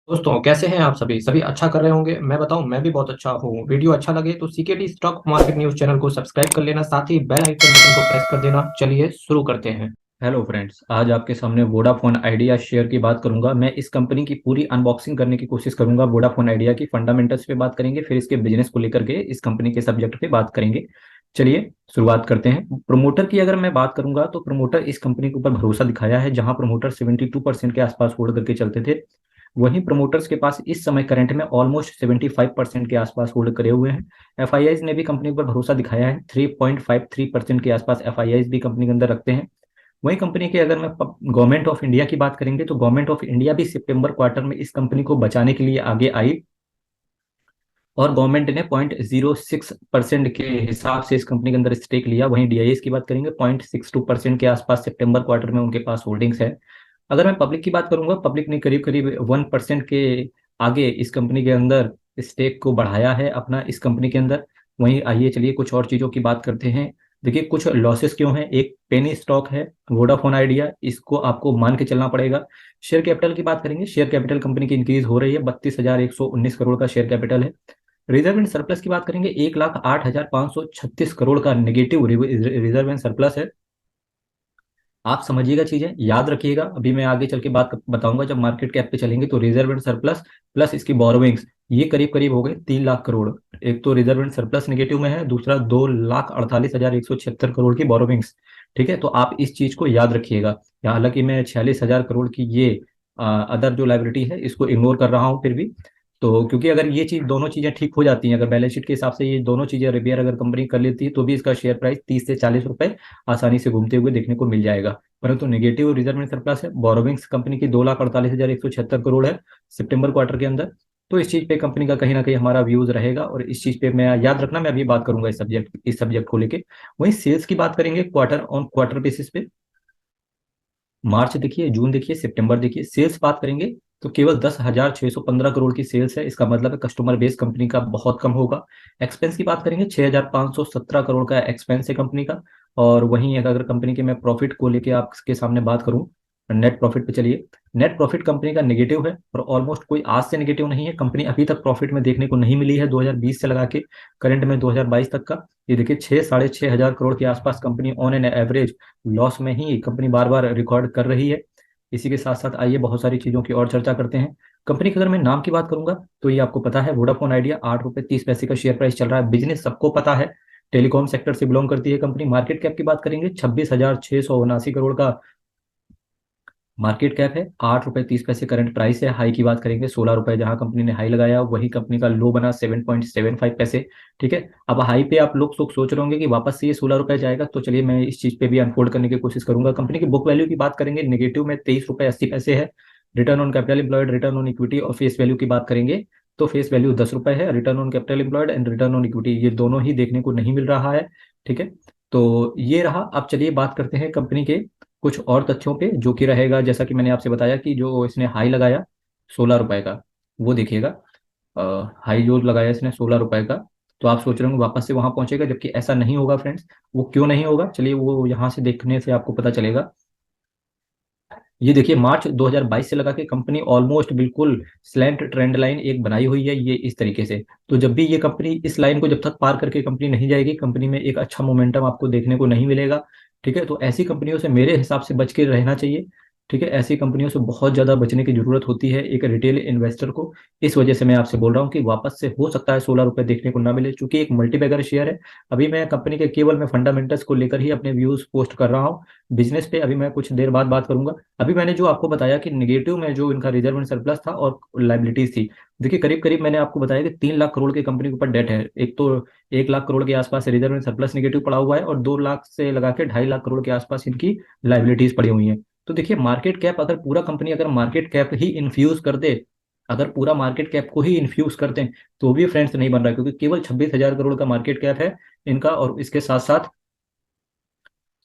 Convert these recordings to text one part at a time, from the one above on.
दोस्तों कैसे हैं आप सभी सभी अच्छा कर रहे होंगे। मैं बताऊं, मैं भी बहुत अच्छा हूँ। वीडियो अच्छा लगे तो CKD stock market news channel को सब्सक्राइब कर लेना, साथ ही बेल आइकन बटन को प्रेस कर देना। चलिए शुरू करते हैं। हेलो फ्रेंड्स, आज आपके सामने वोडाफोन आइडिया शेयर की बात करूंगा। मैं इस कंपनी की पूरी अनबॉक्सिंग करने की कोशिश करूंगा। वोडाफोन आइडिया की फंडामेंटल्स पे बात करेंगे, फिर इसके बिजनेस को लेकर के इस कंपनी के सब्जेक्ट पे बात करेंगे। चलिए शुरुआत करते हैं। प्रमोटर की अगर मैं बात करूंगा तो प्रमोटर इस कंपनी के ऊपर भरोसा दिखाया है। जहां प्रमोटर 72% के आसपास होल्ड करके चलते थे, वहीं प्रमोटर्स के पास इस समय करंट में ऑलमोस्ट 75% के आसपास होल्ड करे हुए हैं। एफआईआईज ने भी कंपनी पर भरोसा दिखाया है। 3.53% के आसपास एफआईआईज भी कंपनी के अंदर रखते हैं। वहीं कंपनी के अगर मैं गवर्नमेंट ऑफ इंडिया की बात करेंगे तो गवर्नमेंट ऑफ इंडिया भी सितंबर क्वार्टर में इस कंपनी को बचाने के लिए आगे आई, और गवर्नमेंट ने 0.06% के हिसाब से इस कंपनी के अंदर स्टेक लिया। वहीं डीआईएस की बात करेंगे, 0.62% के आसपास सितंबर क्वार्टर में उनके पास होल्डिंग्स है। अगर मैं पब्लिक की बात करूंगा, पब्लिक ने करीब करीब 1% के आगे इस कंपनी के अंदर स्टेक को बढ़ाया है अपना इस कंपनी के अंदर। वहीं आइए चलिए कुछ और चीज़ों की बात करते हैं। देखिए कुछ लॉसेस क्यों हैं। एक पेनी स्टॉक है वोडाफोन आइडिया, इसको आपको मान के चलना पड़ेगा। शेयर कैपिटल की बात करेंगे, शेयर कैपिटल कंपनी की इंक्रीज हो रही है। 32,119 करोड़ का शेयर कैपिटल है। रिजर्व एंड सरप्लस की बात करेंगे, 1,08,536 करोड़ का नेगेटिव रिजर्व एंड सरप्लस है। आप समझिएगा, चीजें याद रखिएगा। अभी मैं आगे चल के बात बताऊंगा जब मार्केट कैप पे चलेंगे, तो रिजर्व एंड सरप्लस प्लस इसकी बोरोविंग्स ये करीब करीब हो गए 3 लाख करोड़। एक तो रिजर्व एंड सरप्लस नेगेटिव में है, दूसरा 2,48,176 करोड़ की बोरोविंग्स। ठीक है, तो आप इस चीज को याद रखिएगा। हालांकि मैं 46,000 करोड़ की ये अदर जो लाइबिलिटी है इसको इग्नोर कर रहा हूँ फिर भी। तो क्योंकि अगर ये चीज दोनों चीजें ठीक हो जाती हैं, अगर बैलेंस शीट के हिसाब से ये दोनों चीजें रिपेयर अगर कंपनी कर लेती है, तो भी इसका शेयर प्राइस 30 से 40 रुपए आसानी से घूमते हुए देखने को मिल जाएगा। परंतु नेगेटिव रिजर्व में सरप्लस है। बोरोविंग्स कंपनी की 2,48,176 करोड़ है सितंबर क्वार्टर के अंदर। तो इस चीज पे कंपनी का कहीं ना कहीं हमारा व्यूज रहेगा, और इस चीज पे मैं याद रखना, मैं अभी बात करूंगा इस सब्जेक्ट को लेके। वहीं सेल्स की बात करेंगे क्वार्टर ऑन क्वार्टर बेसिस पे। मार्च देखिए, जून देखिए, सितंबर देखिए, सेल्स बात करेंगे तो केवल 10,615 करोड़ की सेल्स है। इसका मतलब है कस्टमर बेस कंपनी का बहुत कम होगा। एक्सपेंस की बात करेंगे, 6,517 करोड़ का एक्सपेंस है कंपनी का। और वहीं अगर कंपनी के मैं प्रॉफिट को लेके आपके सामने बात करूं, नेट प्रॉफिट पे चलिए। नेट प्रॉफिट कंपनी का नेगेटिव है, और ऑलमोस्ट कोई आज से नेगेटिव नहीं है। कंपनी अभी तक प्रॉफिट में देखने को नहीं मिली है 2020 से लगा के करंट में 2022 तक का। ये देखिए 6 साढ़े 6 हजार करोड़ के आसपास company on an average loss में ही कंपनी बार बार रिकॉर्ड कर रही है। इसी के साथ साथ आइए बहुत सारी चीज़ों की और चर्चा करते हैं। कंपनी की अगर मैं नाम की बात करूंगा तो ये आपको पता है, वोडाफोन आइडिया 8 रुपये 30 पैसे का शेयर प्राइस चल रहा है। बिजनेस सबको पता है, टेलीकॉम सेक्टर से बिलोंग करती है कंपनी। मार्केट कैप की बात करेंगे, 26,679 करोड़ का मार्केट कैप है। 8 रुपये 30 पैसे करंट प्राइस है। हाई की बात करेंगे 16 रुपए, जहां कंपनी ने हाई लगाया वही कंपनी का लो बना 7.75 पैसे। ठीक है, अब हाई पे आप लोग सोच रहे होंगे कि वापस से ये 16 रुपए जाएगा, तो चलिए मैं इस चीज पे भी अनफोल्ड करने की कोशिश करूंगा। कंपनी की बुक वैल्यू की बात करेंगे, नेगेटिव में 23 रुपये 80 पैसे है। Return on capital employed, return on equity और फेस वैल्यू की बात करेंगे तो फेस वैल्यू 10 रुपए है। Return on capital employed and return on equity ये दोनों ही देखने को नहीं मिल रहा है। ठीक है, तो ये रहा। अब चलिए बात करते हैं कंपनी के कुछ और तथ्यों पे, जो कि रहेगा जैसा कि मैंने आपसे बताया कि जो इसने हाई लगाया 16 रुपए का, वो देखिएगा। हाई जो लगाया इसने 16 रुपए का, तो आप सोच रहे होंगे वापस से वहां पहुंचेगा, जबकि ऐसा नहीं होगा फ्रेंड्स। वो क्यों नहीं होगा, चलिए वो यहाँ से देखने से आपको पता चलेगा। ये देखिए मार्च 2022 से लगा के कंपनी ऑलमोस्ट बिल्कुल स्लैंट ट्रेंड लाइन एक बनाई हुई है, ये इस तरीके से। तो जब भी ये कंपनी इस लाइन को जब तक पार करके कंपनी नहीं जाएगी, कंपनी में एक अच्छा मोमेंटम आपको देखने को नहीं मिलेगा। ठीक है, तो ऐसी कंपनियों से मेरे हिसाब से बच के रहना चाहिए। ठीक है, ऐसी कंपनियों से बहुत ज्यादा बचने की जरूरत होती है एक रिटेल इन्वेस्टर को। इस वजह से मैं आपसे बोल रहा हूँ कि वापस से हो सकता है 16 रुपए देखने को ना मिले, चूंकि एक मल्टीबैगर शेयर है। अभी मैं कंपनी के केवल मैं फंडामेंटल्स को लेकर ही अपने व्यूज पोस्ट कर रहा हूँ। बिजनेस पे अभी मैं कुछ देर बाद बात करूंगा। अभी मैंने जो आपको बताया कि निगेटिव में जो इनका रिजर्व एंड सरप्लस था और लाइबिलिटीज थी, देखिए करीब करीब मैंने आपको बताया कि 3 लाख करोड़ की कंपनी के ऊपर डेट है। एक तो 1 लाख करोड़ के आसपास रिजर्व एंड सरप्लस निगेटिव पड़ा हुआ है, और 2 लाख से लगा के 2.5 लाख करोड़ के आसपास इनकी लाइबिलिटीज पड़ी हुई हैं। तो देखिए मार्केट कैप, अगर पूरा कंपनी अगर मार्केट कैप ही इन्फ्यूज कर दे, अगर पूरा मार्केट कैप को ही इन्फ्यूज करते हैं, तो भी फ्रेंड्स नहीं बन रहा है, क्योंकि केवल 26,000 करोड़ का मार्केट कैप है इनका, और इसके साथ साथ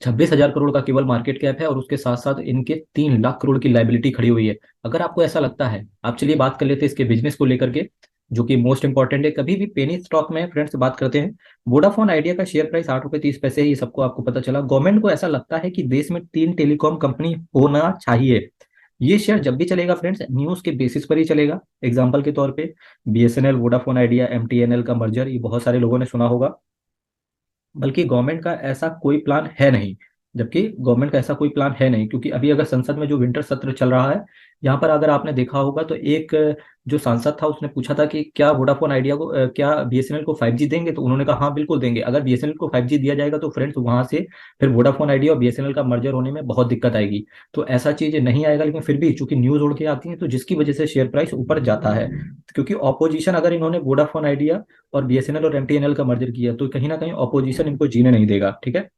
26,000 करोड़ का केवल मार्केट कैप है, और उसके साथ साथ इनके 3 लाख करोड़ की लाइबिलिटी खड़ी हुई है। अगर आपको ऐसा लगता है, आप चलिए बात कर लेते हैं इसके बिजनेस को लेकर के, जो कि मोस्ट इंपॉर्टेंट है। कभी भी पेनी स्टॉक में फ्रेंड्स बात करते हैं, वोडाफोन आइडिया का शेयर प्राइस 8 रुपये 30 पैसे है, ये सबको आपको पता चला। गवर्नमेंट को ऐसा लगता है कि देश में 3 टेलीकॉम कंपनी होना चाहिए। ये शेयर जब भी चलेगा फ्रेंड्स, न्यूज़ के बेसिस पर ही चलेगा। एग्जाम्पल के तौर पे बीएसएनएल, वोडाफोन आइडिया, एमटीएनएल का मर्जर, ये बहुत सारे लोगों ने सुना होगा। बल्कि गवर्नमेंट का ऐसा कोई प्लान है नहीं, जबकि गवर्नमेंट का ऐसा कोई प्लान है नहीं, क्योंकि अभी अगर संसद में जो विंटर सत्र चल रहा है, यहाँ पर अगर आपने देखा होगा तो एक जो सांसद था उसने पूछा था कि क्या वोडाफोन आइडिया को क्या बीएसएनएल को 5G देंगे, तो उन्होंने कहा हाँ बिल्कुल देंगे। अगर बीएसएनएल को 5G दिया जाएगा तो फ्रेंड्स वहां से फिर वोडाफोन आइडिया और बीएसएनएल का मर्जर होने में बहुत दिक्कत आएगी। तो ऐसा चीज नहीं आएगा, लेकिन फिर भी चूंकि न्यूज उड़ के आती है तो जिसकी वजह से शेयर प्राइस ऊपर जाता है। क्योंकि ऑपोजिशन, अगर इन्होंने वोडाफोन आइडिया और बीएसएनएल और एमटीएनएल का मर्जर किया तो कहीं ना कहीं ऑपोजिशन इनको जीने नहीं देगा, ठीक है।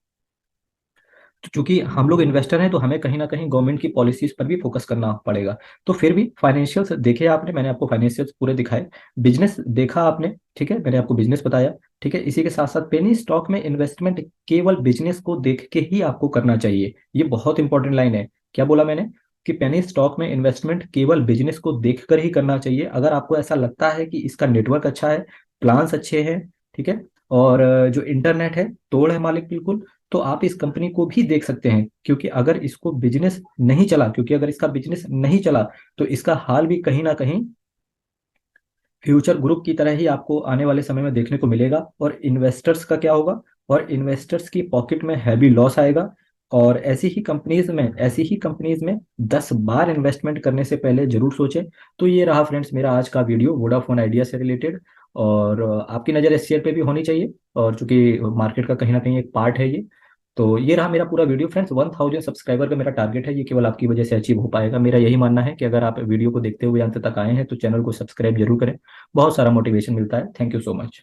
तो चूंकि हम लोग इन्वेस्टर हैं तो हमें कहीं ना कहीं गवर्नमेंट की पॉलिसीज पर भी फोकस करना पड़ेगा। तो फिर भी फाइनेंशियल्स देखे आपने, मैंने आपको फाइनेंशियल्स पूरे दिखाए। बिजनेस देखा आपने, ठीक है, मैंने आपको बिजनेस बताया। ठीक है, इसी के साथ साथ पेनी स्टॉक में इन्वेस्टमेंट केवल बिजनेस को देख के ही आपको करना चाहिए। ये बहुत इंपॉर्टेंट लाइन है। क्या बोला मैंने? कि पेनी स्टॉक में इन्वेस्टमेंट केवल बिजनेस को देखकर ही करना चाहिए। अगर आपको ऐसा लगता है कि इसका नेटवर्क अच्छा है, प्लान्स अच्छे हैं, ठीक है, और जो इंटरनेट है तोड़ है मालिक बिल्कुल, तो आप इस कंपनी को भी देख सकते हैं। क्योंकि अगर इसको बिजनेस नहीं चला, क्योंकि अगर इसका बिजनेस नहीं चला तो इसका हाल भी कहीं ना कहीं फ्यूचर ग्रुप की तरह ही आपको आने वाले समय में देखने को मिलेगा। और इन्वेस्टर्स का क्या होगा? और इन्वेस्टर्स की पॉकेट में हैवी लॉस आएगा। और ऐसी ही कंपनीज में 10 बार इन्वेस्टमेंट करने से पहले जरूर सोचें। तो ये रहा फ्रेंड्स मेरा आज का वीडियो वोडाफोन आइडिया से रिलेटेड। और आपकी नज़र इस शेयर पे भी होनी चाहिए, और चूंकि मार्केट का कहीं ना कहीं एक पार्ट है ये। तो ये रहा मेरा पूरा वीडियो फ्रेंड्स। 1000 सब्सक्राइबर का मेरा टारगेट है, ये केवल आपकी वजह से अचीव हो पाएगा। मेरा यही मानना है कि अगर आप वीडियो को देखते हुए अंत तक आए हैं तो चैनल को सब्सक्राइब जरूर करें। बहुत सारा मोटिवेशन मिलता है। Thank you so much.